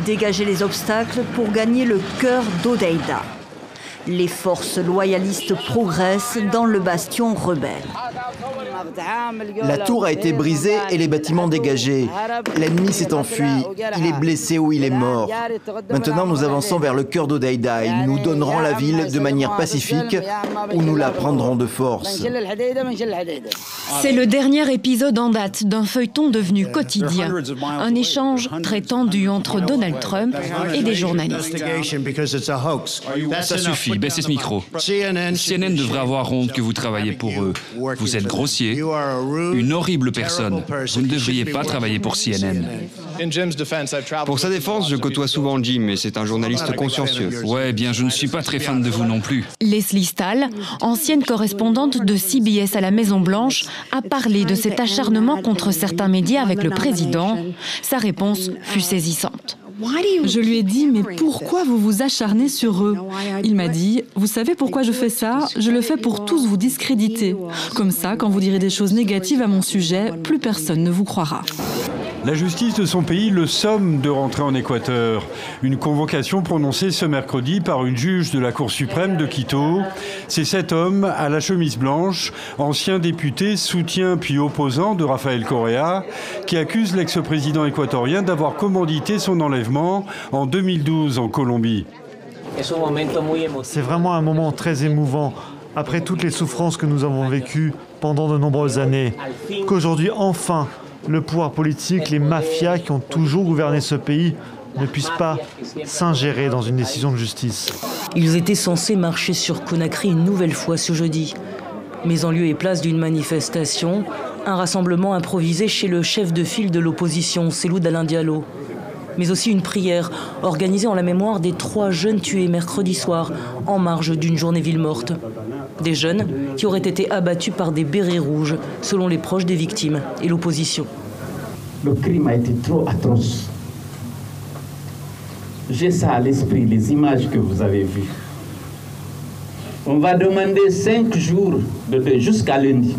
dégager les obstacles pour gagner le cœur d'Hodeïda. Les forces loyalistes progressent dans le bastion rebelle. La tour a été brisée et les bâtiments dégagés. L'ennemi s'est enfui. Il est blessé ou il est mort. Maintenant, nous avançons vers le cœur d'Hodeïda et nous donnerons la ville de manière pacifique ou nous la prendrons de force. C'est le dernier épisode en date d'un feuilleton devenu quotidien. Un échange très tendu entre Donald Trump et des journalistes. Ça suffit, baissez ce micro. CNN devrait avoir honte que vous travaillez pour eux. Vous êtes grossier, une horrible personne. Vous ne devriez pas travailler pour CNN. Pour sa défense, je côtoie souvent Jim et c'est un journaliste consciencieux. Ouais, bien, je ne suis pas très fan de vous non plus. Leslie Stahl, ancienne correspondante de CBS à la Maison-Blanche, a parlé de cet acharnement contre certains médias avec le président. Sa réponse fut saisissante. Je lui ai dit, mais pourquoi vous vous acharnez sur eux? Il m'a dit, vous savez pourquoi je fais ça? Je le fais pour tous vous discréditer. Comme ça, quand vous direz des choses négatives à mon sujet, plus personne ne vous croira. La justice de son pays le somme de rentrer en Équateur. Une convocation prononcée ce mercredi par une juge de la Cour suprême de Quito. C'est cet homme à la chemise blanche, ancien député, soutien puis opposant de Rafael Correa, qui accuse l'ex-président équatorien d'avoir commandité son enlèvement en 2012 en Colombie. C'est vraiment un moment très émouvant, après toutes les souffrances que nous avons vécues pendant de nombreuses années, qu'aujourd'hui enfin, le pouvoir politique, les mafias qui ont toujours gouverné ce pays ne puissent pas s'ingérer dans une décision de justice. Ils étaient censés marcher sur Conakry une nouvelle fois ce jeudi. Mais en lieu et place d'une manifestation, un rassemblement improvisé chez le chef de file de l'opposition, Cellou Dalein Diallo. Mais aussi une prière organisée en la mémoire des 3 jeunes tués mercredi soir en marge d'une journée ville morte. Des jeunes qui auraient été abattus par des bérets rouges, selon les proches des victimes et l'opposition. Le crime a été trop atroce. J'ai ça à l'esprit, les images que vous avez vues. On va demander 5 jours de deuil jusqu'à lundi.